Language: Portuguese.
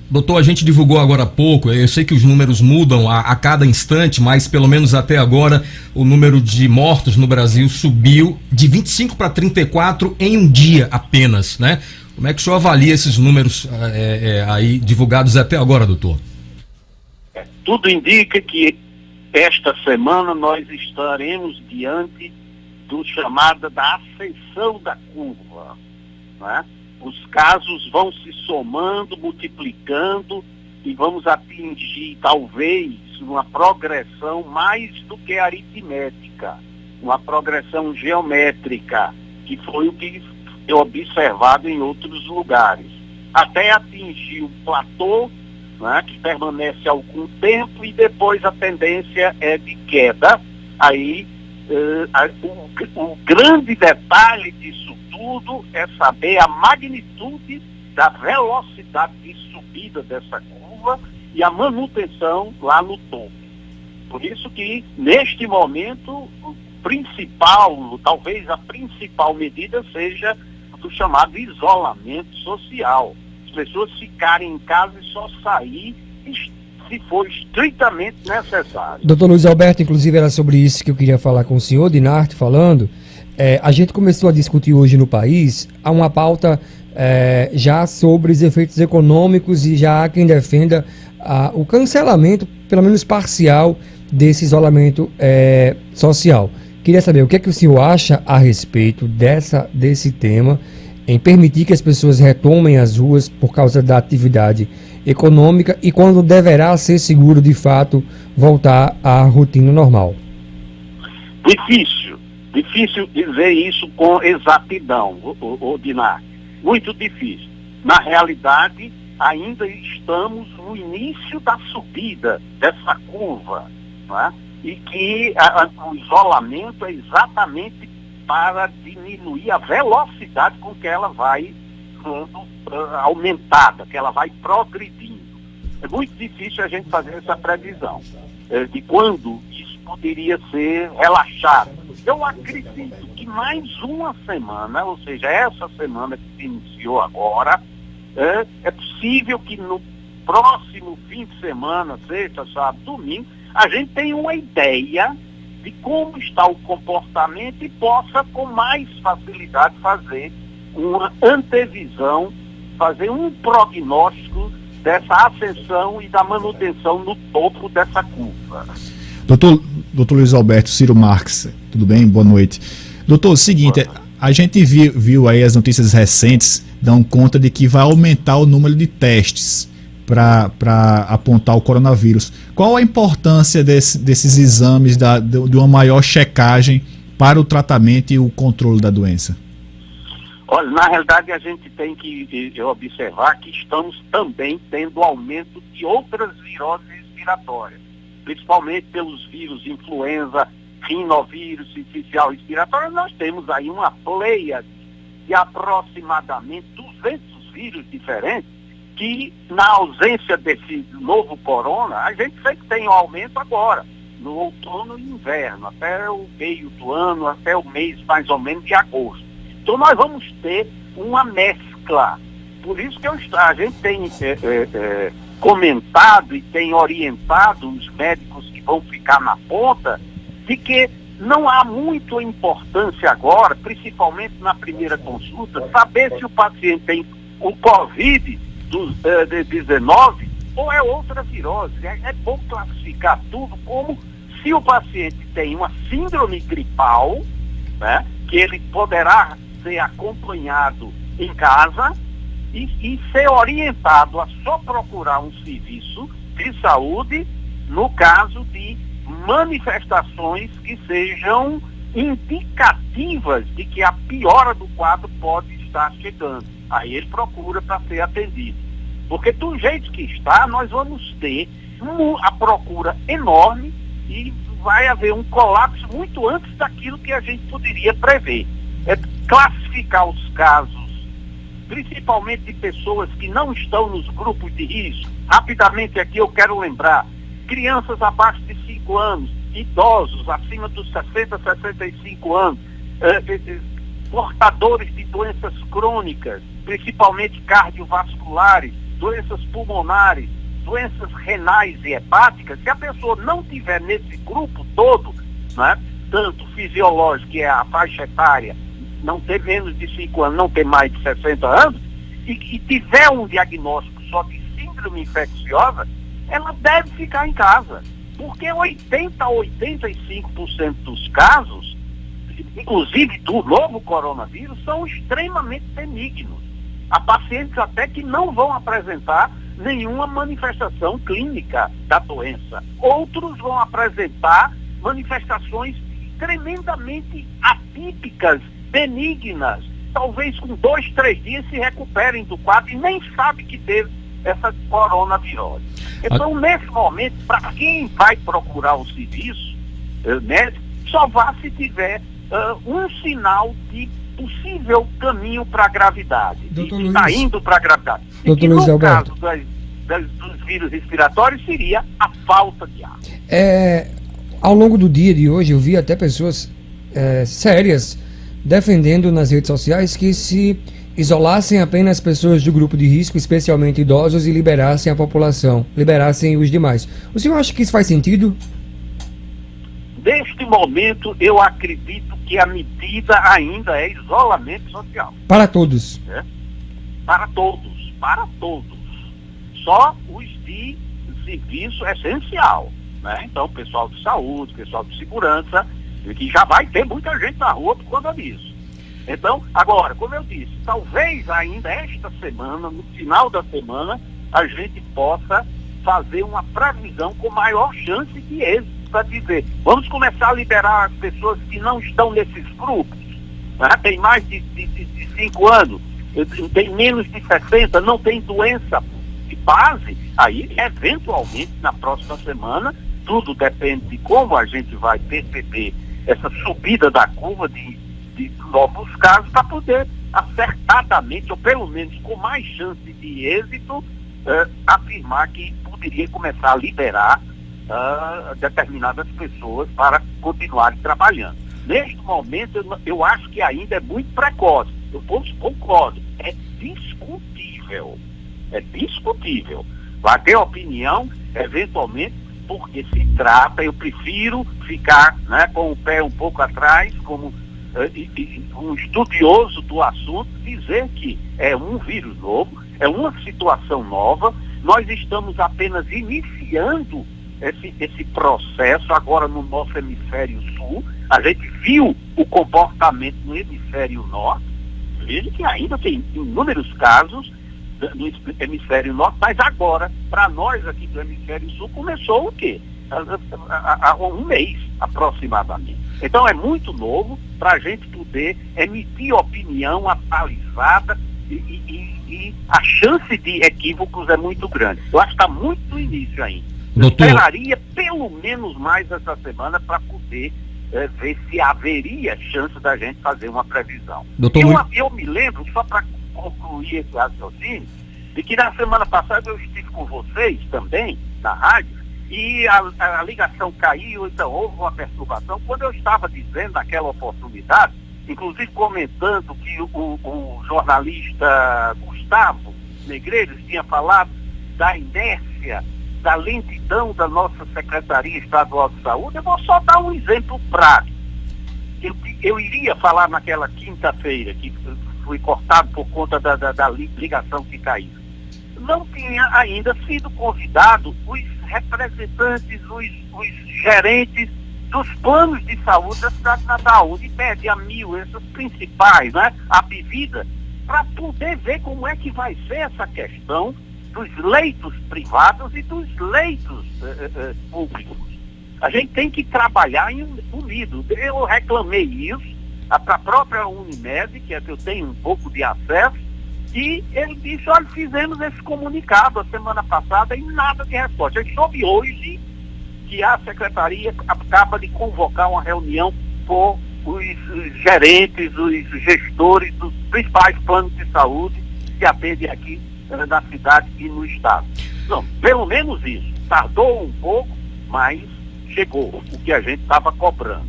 Doutor, a gente divulgou agora há pouco, eu sei que os números mudam a cada instante, mas pelo menos até agora o número de mortos no Brasil subiu de 25 para 34 em um dia apenas, né? Como é que o senhor avalia esses números aí divulgados até agora, doutor? Tudo indica que esta semana nós estaremos diante do chamado da ascensão da curva, né? Os casos vão se somando, multiplicando e vamos atingir talvez uma progressão mais do que aritmética, uma progressão geométrica, que foi o que é observado em outros lugares, até atingir o platô, né, que permanece algum tempo e depois a tendência é de queda. Aí o grande detalhe disso tudo é saber a magnitude da velocidade de subida dessa curva e a manutenção lá no topo. Por isso que, neste momento, o principal, talvez a principal medida seja do chamado isolamento social. As pessoas ficarem em casa e só sair se for estritamente necessário. Doutor Luiz Alberto, inclusive era sobre isso que eu queria falar com o senhor, Dinarte falando. A gente começou a discutir hoje no país uma pauta já sobre os efeitos econômicos e já há quem defenda o cancelamento, pelo menos parcial, desse isolamento social. Queria saber o que é que o senhor acha a respeito desse tema, em permitir que as pessoas retomem as ruas por causa da atividade econômica e quando deverá ser seguro, de fato, voltar à rotina normal. Difícil dizer isso com exatidão, Dinar. Muito difícil. Na realidade, ainda estamos no início da subida dessa curva, né? E que o isolamento é exatamente para diminuir a velocidade com que ela vai aumentada, que ela vai progredindo. É muito difícil a gente fazer essa previsão de quando isso poderia ser relaxado. Eu acredito que mais uma semana, ou seja, essa semana que se iniciou agora, é possível que no próximo fim de semana, sexta, sábado, domingo, a gente tenha uma ideia de como está o comportamento e possa com mais facilidade fazer uma antevisão, fazer um prognóstico dessa ascensão e da manutenção no topo dessa curva. Doutor Luiz Alberto, Ciro Marques, tudo bem? Boa noite. Doutor, o seguinte, a gente viu aí as notícias recentes, dão conta de que vai aumentar o número de testes para apontar o coronavírus. Qual a importância desses exames, de uma maior checagem para o tratamento e o controle da doença? Olha, na realidade a gente tem que observar que estamos também tendo aumento de outras viroses respiratórias, principalmente pelos vírus influenza, rinovírus, sincicial respiratório. Nós temos aí uma pleia de aproximadamente 200 vírus diferentes que, na ausência desse novo corona, a gente sempre tem um aumento agora, no outono e inverno, até o meio do ano, até o mês mais ou menos de agosto. Então nós vamos ter uma mescla. Por isso que a gente tem comentado e tem orientado os médicos que vão ficar na ponta de que não há muita importância agora, principalmente na primeira consulta, saber se o paciente tem o Covid-19 ou é outra virose. É bom classificar tudo como se o paciente tem uma síndrome gripal, né, que ele poderá ser acompanhado em casa e ser orientado a só procurar um serviço de saúde no caso de manifestações que sejam indicativas de que a piora do quadro pode estar chegando. Aí ele procura para ser atendido. Porque do jeito que está, nós vamos ter a procura enorme e vai haver um colapso muito antes daquilo que a gente poderia prever. É classificar os casos, principalmente de pessoas que não estão nos grupos de risco. Rapidamente aqui eu quero lembrar, crianças abaixo de 5 anos, idosos acima dos 60, 65 anos, portadores de doenças crônicas, principalmente cardiovasculares, doenças pulmonares, doenças renais e hepáticas, se a pessoa não tiver nesse grupo todo, né, tanto fisiológico, que é a faixa etária, não ter menos de 5 anos, não ter mais de 60 anos, e tiver um diagnóstico só de síndrome infecciosa, ela deve ficar em casa. Porque 80 a 85% dos casos, inclusive do novo coronavírus, são extremamente benignos. Há pacientes até que não vão apresentar nenhuma manifestação clínica da doença. Outros vão apresentar manifestações tremendamente atípicas, benignas. Talvez com 2, 3 dias se recuperem do quadro e nem sabe que teve essa coronavirose. Então, nesse momento, para quem vai procurar o serviço médico, só vá se tiver um sinal de possível caminho para a gravidade. Está indo para a gravidade. E que no caso dos vírus respiratórios seria a falta de ar. Ao longo do dia de hoje, eu vi até pessoas sérias defendendo nas redes sociais que se isolassem apenas pessoas do grupo de risco, especialmente idosos, e liberassem a população, liberassem os demais. O senhor acha que isso faz sentido? Neste momento, eu acredito que a medida ainda é isolamento social. Para todos? Para todos, para todos. Só os de serviço essencial, né? Então, pessoal de saúde, pessoal de segurança, que já vai ter muita gente na rua por conta disso. Então, agora, como eu disse, talvez ainda esta semana, no final da semana, a gente possa fazer uma previsão com maior chance de êxito, para dizer, vamos começar a liberar as pessoas que não estão nesses grupos, né? Tem mais de 5 anos, tem menos de 60, não tem doença de base, aí, eventualmente, na próxima semana, tudo depende de como a gente vai perceber essa subida da curva de novos casos, para poder acertadamente, ou pelo menos com mais chance de êxito, afirmar que poderia começar a liberar determinadas pessoas para continuarem trabalhando. Neste momento, eu acho que ainda é muito precoce. Eu concordo, é discutível. É discutível. Vai ter opinião, eventualmente, porque se trata, eu prefiro ficar, né, com o pé um pouco atrás, como um estudioso do assunto, dizer que é um vírus novo, é uma situação nova, nós estamos apenas iniciando esse processo agora no nosso hemisfério sul. A gente viu o comportamento no hemisfério norte, veja que ainda tem inúmeros casos no hemisfério norte, mas agora, para nós aqui do hemisfério sul, começou o quê? Há um mês aproximadamente. Então é muito novo para a gente poder emitir opinião atualizada e a chance de equívocos é muito grande. Eu acho que está muito no início ainda. Doutor... Eu esperaria pelo menos mais essa semana para poder ver se haveria chance da gente fazer uma previsão. Eu me lembro, só para concluir esse raciocínio, de que na semana passada eu estive com vocês também, na rádio, e a ligação caiu, então houve uma perturbação. Quando eu estava dizendo naquela oportunidade, inclusive comentando que o jornalista Gustavo Negreiros tinha falado da inércia, da lentidão da nossa Secretaria Estadual de Saúde, eu vou só dar um exemplo prático. Eu iria falar naquela quinta-feira, que fui cortado por conta da ligação que caiu. Não tinha ainda sido convidado os representantes, os gerentes dos planos de saúde da cidade de Natal, de pede a mil, essas principais, né, a bebida, para poder ver como é que vai ser essa questão dos leitos privados e dos leitos públicos. A gente tem que trabalhar unido. Eu reclamei isso para a própria Unimed, que é que eu tenho um pouco de acesso, e ele disse, olha, fizemos esse comunicado a semana passada e nada de resposta. A gente soube hoje que a Secretaria acaba de convocar uma reunião com os gerentes, os gestores dos principais planos de saúde que atendem aqui na cidade e no estado. Não, pelo menos isso. Tardou um pouco, mas chegou o que a gente estava cobrando.